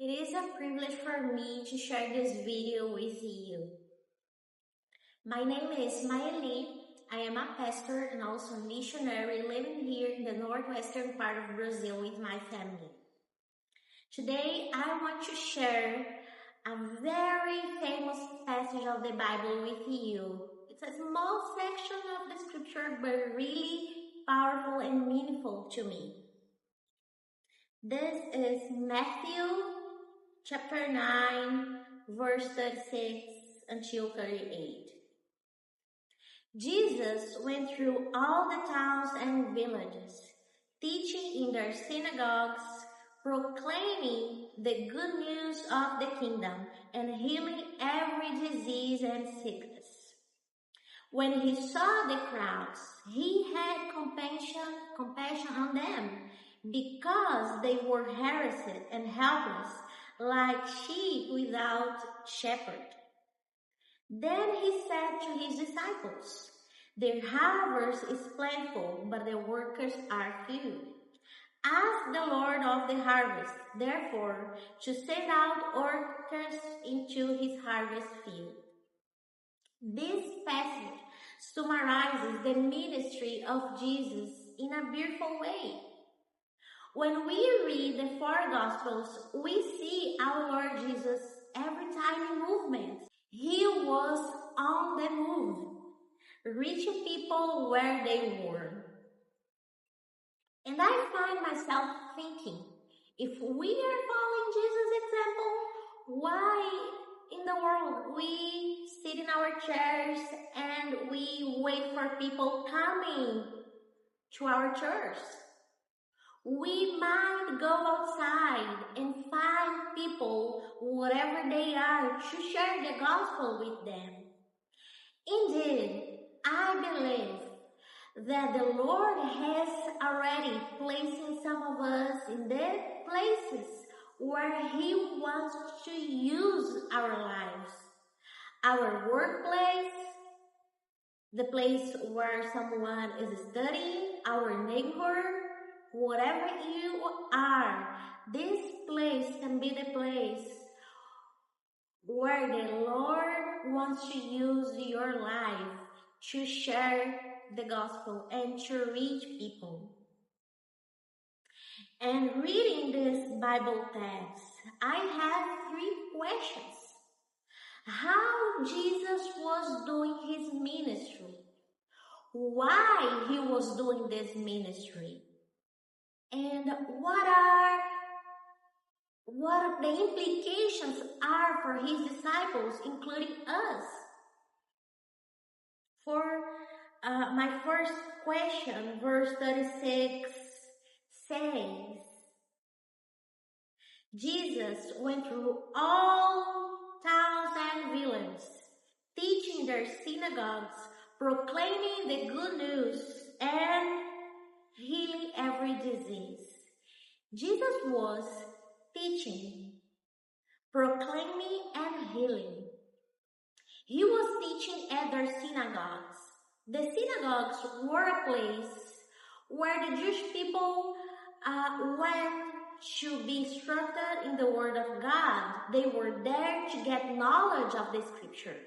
It is a privilege for me to share this video with you. My name is Maeli. I am a pastor and also a missionary living here in the northwestern part of Brazil with my family. Today I want to share a very famous passage of the Bible with you. It's a small section of the scripture but really powerful and meaningful to me. This is Matthew chapter 9, verse 36 until 38. Jesus went through all the towns and villages, teaching in their synagogues, proclaiming the good news of the kingdom, and healing every disease and sickness. When he saw the crowds, he had compassion on them, because they were harassed and helpless, like sheep without shepherd. Then he said to his disciples, "The harvest is plentiful, but the workers are few. Ask the Lord of the harvest, therefore, to send out workers into his harvest field." This passage summarizes the ministry of Jesus in a beautiful way. When we read the four Gospels, we see our Lord Jesus every time in movement. He was on the move, reaching people where they were. And I find myself thinking, if we are following Jesus' example, why in the world we sit in our chairs and we wait for people coming to our church? We might go outside and find people, wherever they are, to share the gospel with them. Indeed, I believe that the Lord has already placed some of us in the places where He wants to use our lives. Our workplace, the place where someone is studying, our neighbor, whatever you are, this place can be the place where the Lord wants to use your life to share the gospel and to reach people. And reading this Bible text, I have 3 questions. How Jesus was doing his ministry? Why he was doing this ministry? And what the implications are for his disciples, including us. For my first question, verse 36 says, Jesus went through all towns and villages, teaching their synagogues, proclaiming the good news, and healing every disease. Jesus was teaching, proclaiming, and healing. He was teaching at their synagogues. The synagogues were a place where the Jewish people went to be instructed in the Word of God. They were there to get knowledge of the Scripture.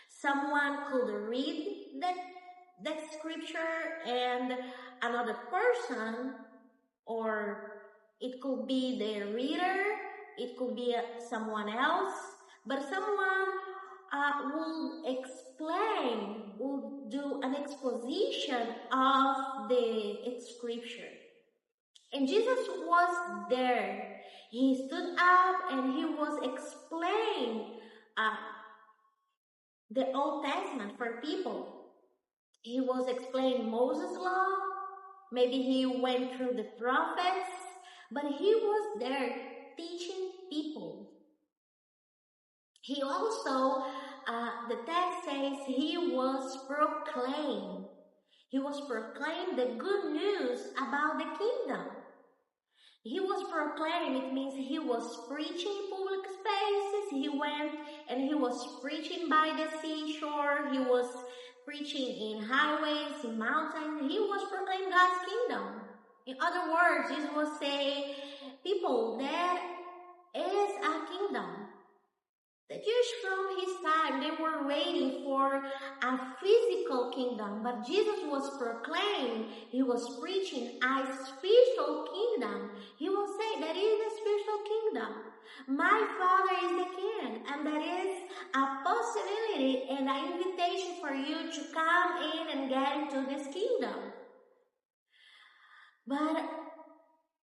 Someone could read that Scripture, and another person, or it could be the reader, it could be someone else, but someone will do an exposition of the Scripture. And Jesus was there. He stood up and he was explaining the Old Testament for people. He was explaining Moses' law. Maybe he went through the prophets, but he was there teaching people. He also, the text says, he was proclaiming. He was proclaiming the good news about the kingdom. He was proclaiming, it means he was preaching in public spaces. He went and he was preaching by the seashore. He was preaching in highways, in mountains. He was proclaiming God's kingdom. In other words, Jesus was saying, people, there is Jews from his time, they were waiting for a physical kingdom, but Jesus was proclaiming, he was preaching a spiritual kingdom. He was saying that is a spiritual kingdom. My Father is the King, and that is a possibility and an invitation for you to come in and get into this kingdom. But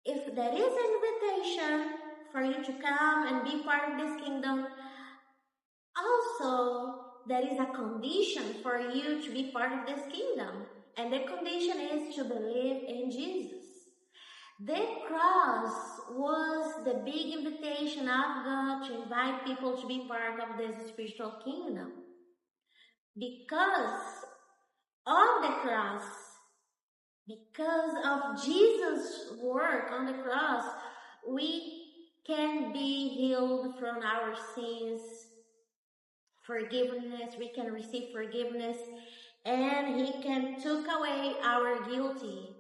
if there is an invitation for you to come and be part of this kingdom, also there is a condition for you to be part of this kingdom. And the condition is to believe in Jesus. The cross was the big invitation of God to invite people to be part of this spiritual kingdom. Because of the cross, because of Jesus' work on the cross, we can be healed from our sins, forgiveness, we can receive forgiveness, and He can take away our guilty.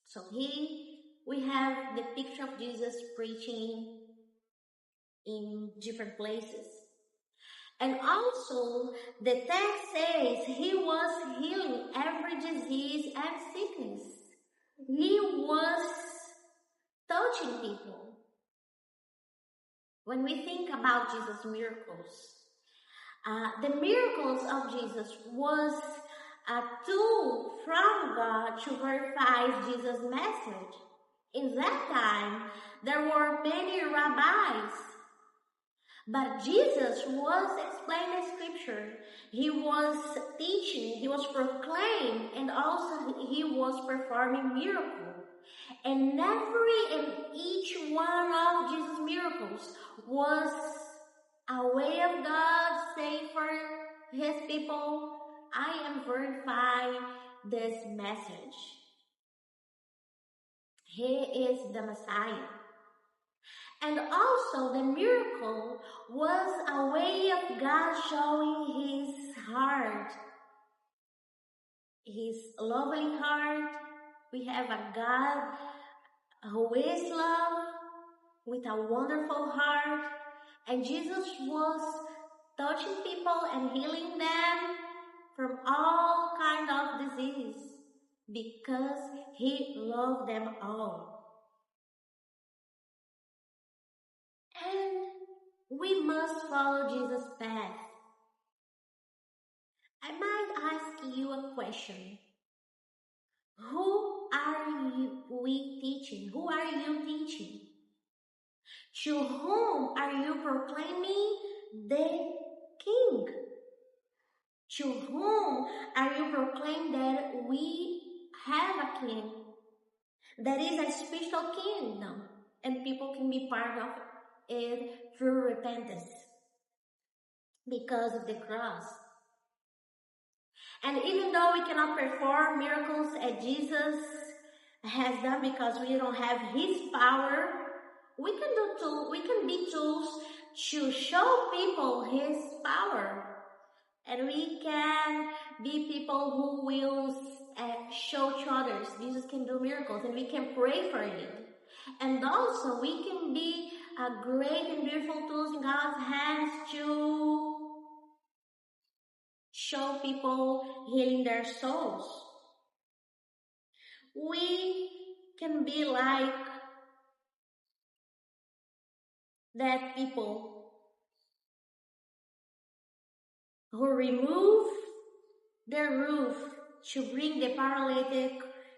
So we have the picture of Jesus preaching in different places. And also, the text says He was healing every disease and sickness. He was touching people. When we think about Jesus' miracles, the miracles of Jesus was a tool from God to verify Jesus' message. In that time, there were many rabbis, but Jesus was explaining scripture. He was teaching, he was proclaiming, and also he was performing miracles. And every and each one of Jesus' miracles was a way of God saying for His people, I am verifying this message. He is the Messiah. And also the miracle was a way of God showing His heart. His lovely heart. We have a God who is love with a wonderful heart. And Jesus was touching people and healing them from all kind of disease because He loved them all. And we must follow Jesus' path. I might ask you a question. Who are we teaching? Who are you teaching? To whom are you proclaiming the King? To whom are you proclaiming that we have a King? That is a spiritual kingdom, and people can be part of it through repentance because of the cross. And even though we cannot perform miracles as Jesus has done because we don't have His power, we can be tools to show people His power. And we can be people who will show to others Jesus can do miracles, and we can pray for it. And also we can be a great and beautiful tools in God's hands to show people healing their souls. We can be like that people who remove their roof to bring the paralytic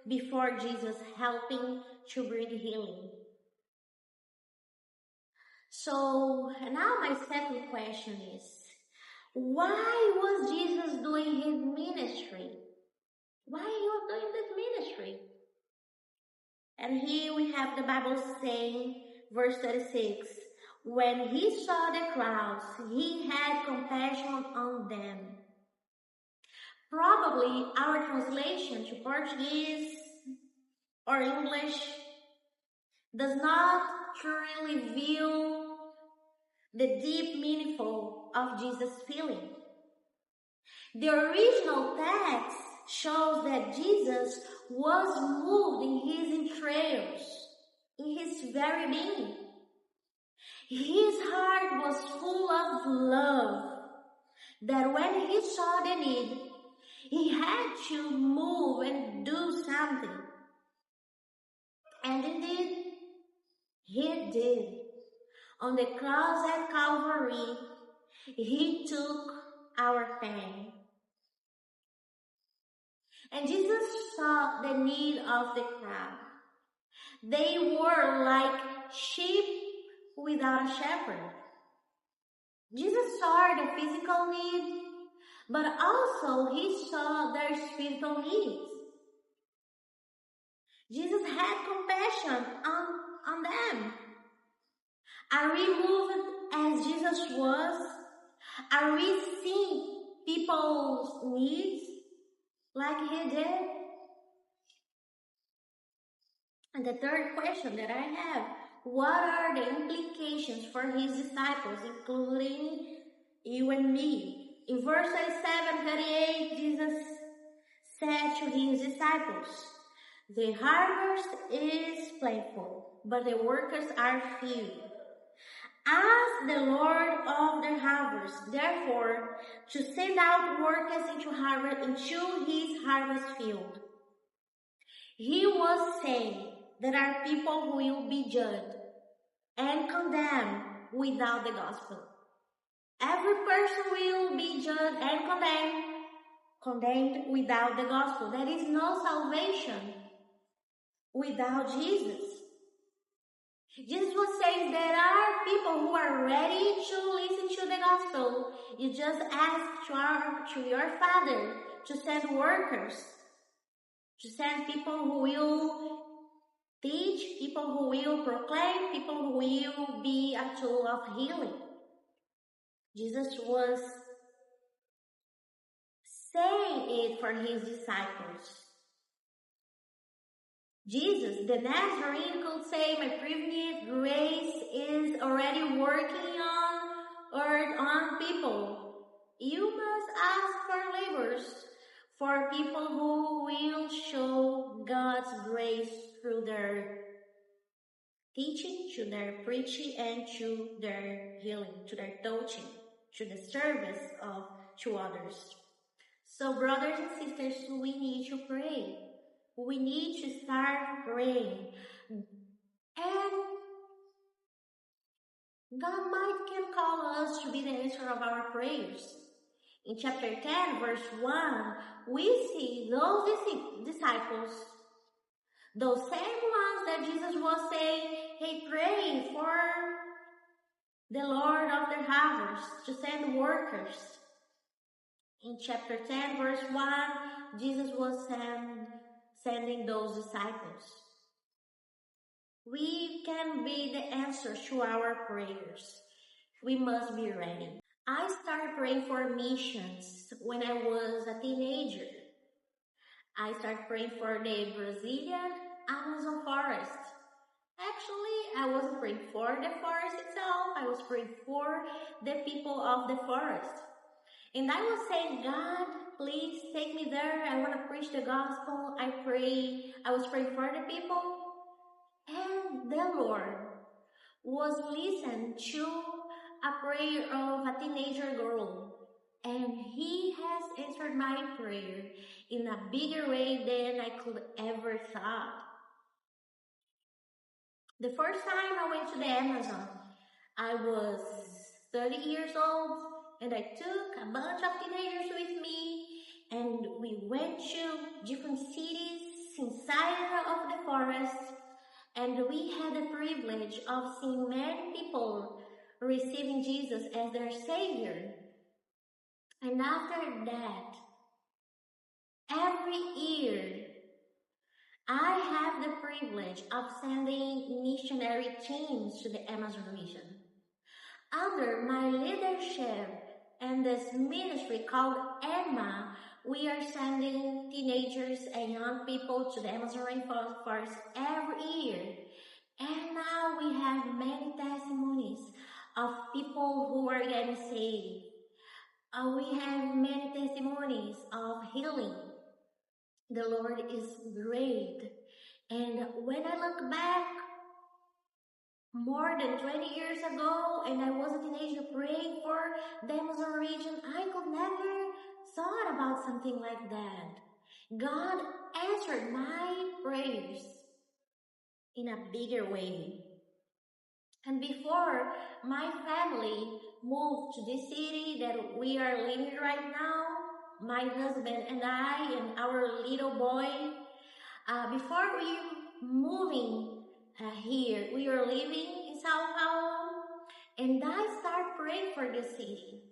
before Jesus, helping to bring healing. So now my second question is, why was Jesus doing His ministry? Why He was doing this ministry? And here we have the Bible saying, verse 36, when He saw the crowds, He had compassion on them. Probably our translation to Portuguese or English does not truly reveal the deep meaning of Jesus' feeling. The original text shows that Jesus was moved in His entrails, in His very being. His heart was full of love that when he saw the need, he had to move and do something. And indeed, he did. On the cross at Calvary, he took our pain. And Jesus saw the need of the crowd. They were like sheep without a shepherd. Jesus saw the physical need, but also he saw their spiritual needs. Jesus had compassion on them. Are we moved as Jesus was? Are we seeing people's needs like he did? And the third question that I have, what are the implications for his disciples, including you and me? In verse 37-38, Jesus said to his disciples, "The harvest is plentiful, but the workers are few. Ask the Lord of the harvest, therefore, to send out workers into his harvest field." He was saying there are people who will be judged and condemned without the gospel. Every person will be judged and condemned without the gospel. There is no salvation without Jesus. Jesus was saying there are people who are ready to listen to the gospel. You just ask to your Father to send workers, to send people who will teach, people who will proclaim, people who will be a tool of healing. Jesus was saying it for his disciples. Jesus, the Nazarene, could say, "My prevenient grace is already working on people. You must ask for laborers, for people who will show God's grace through their teaching, to their preaching, and to their healing, to their touching, to the service to others." So brothers and sisters, we need to pray. We need to start praying. And God can call us to be the answer of our prayers. In chapter 10, verse 1, we see those disciples, those same ones that Jesus was saying, "Hey, pray for the Lord of the harvest to send workers." In chapter 10, verse 1, Jesus was sending those disciples. We can be the answer to our prayers. We must be ready. I started praying for missions when I was a teenager. I started praying for the Brazilian Amazon forest. Actually, I wasn't praying for the forest itself. I was praying for the people of the forest. And I was saying, "God, please take me there. I want to preach the gospel." I was praying for the people. And the Lord was listening to a prayer of a teenager girl. And he has answered my prayer in a bigger way than I could ever thought. The first time I went to the Amazon, I was 30 years old, and I took a bunch of teenagers with me, and we went to different cities inside of the forest, and we had the privilege of seeing many people receiving Jesus as their Savior. And after that, every year, I have the privilege of sending missionary teams to the Amazon region. Under my leadership and this ministry called Emma, we are sending teenagers and young people to the Amazon rainforest every year. And now we have many testimonies of people who are getting saved. We have many testimonies of healing. The Lord is great. And when I look back, more than 20 years ago, and I was a teenager praying for the Amazon region, I could never thought about something like that. God answered my prayers in a bigger way. And before my family moved to this city that we are living right now, my husband and I and our little boy, before we moving here, we are living in Sao Paulo, and I start praying for the city.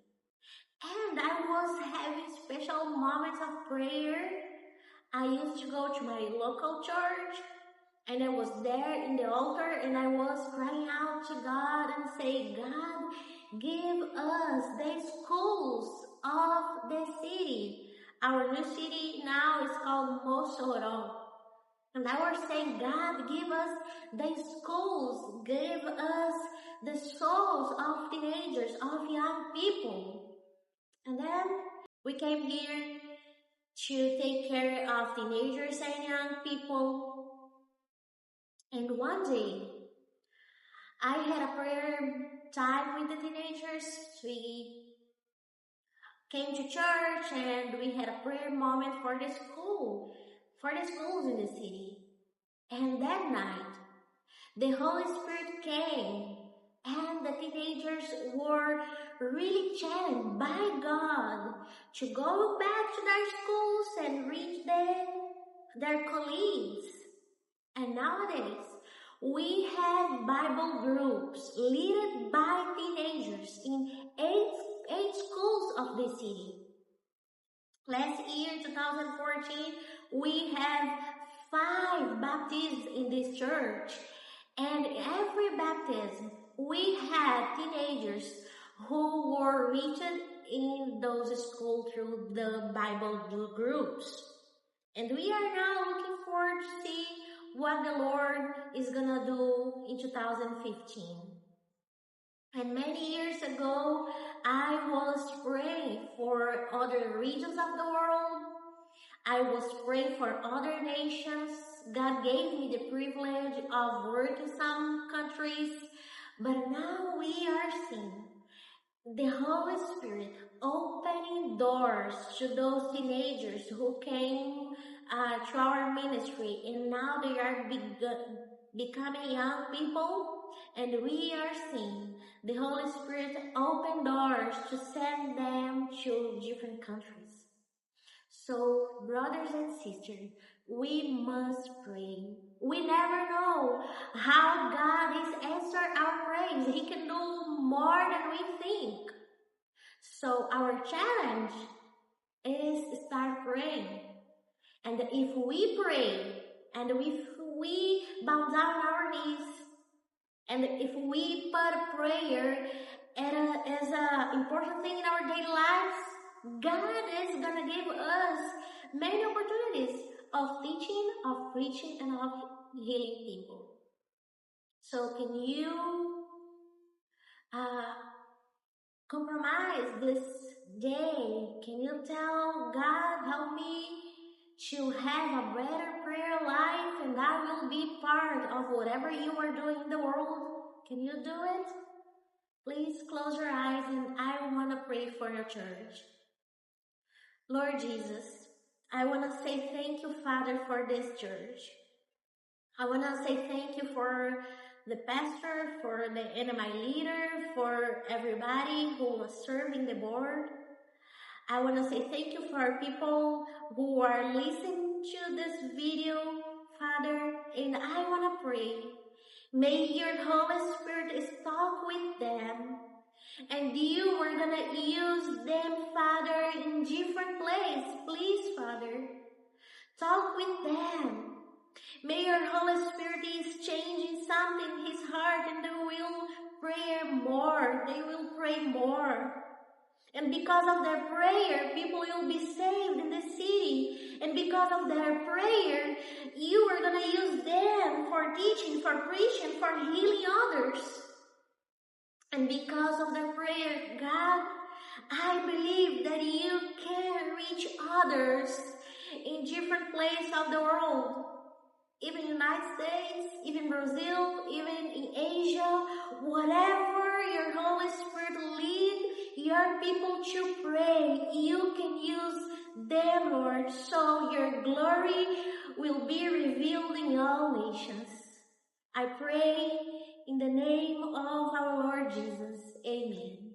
And I was having special moments of prayer. I used to go to my local church, and I was there in the altar, and I was crying out to God and say, God, give us the schools of the city. Our new city now is called Mossoró. And I was saying, God, give us the schools, give us the souls of teenagers, of young people. And then we came here to take care of teenagers and young people. And one day, I had a prayer time with the teenagers. We came to church and we had a prayer moment for the schools in the city. And that night, the Holy Spirit came and the teenagers were really challenged by God to go back to their schools and reach their colleagues. And nowadays, we have Bible groups led by teenagers in eight schools of the city. Last year, 2014, we had 5 baptisms in this church. And every baptism, we had teenagers who were reached in those schools through the Bible groups. And we are now looking forward to see what the Lord is gonna do in 2015. And many years ago, I was praying for other regions of the world. I was praying for other nations. God gave me the privilege of working in some countries. But now we are seeing the Holy Spirit opening doors to those teenagers who came to our ministry, and now they are becoming young people, and we are seeing the Holy Spirit open doors to send them to different countries. So, brothers and sisters, we must pray. We never know how God is answering our prayers. He can do more than we think. So our challenge is start praying. And if we pray, and if we bow down our knees, and if we put prayer as an important thing in our daily lives, God is going to give us many opportunities of teaching, of preaching, and of healing people. So can you compromise this day? Can you tell God, help me to have a better prayer life, and I will be part of whatever you are doing in the world? Can you do it? Please close your eyes, and I want to pray for your church. Lord Jesus, I want to say thank you, Father, for this church. I want to say thank you for the pastor, for the NMI leader, for everybody who was serving the board. I want to say thank you for people who are listening to this video, Father, and I want to pray. May your Holy Spirit talk with them, and you are going to use them, Father, in different places. Please, Father, talk with them. May your Holy Spirit is changing something in his heart, and they will pray more. They will pray more. And because of their prayer, people will be saved in the city. And because of their prayer, you are going to use them for teaching, for preaching, for healing others. And because of their prayer, God, I believe that you can reach others in different places of the world. even United States, even Brazil, even in Asia, whatever your Holy Spirit lead your people to pray, you can use them, Lord, so your glory will be revealed in all nations. I pray in the name of our Lord Jesus. Amen.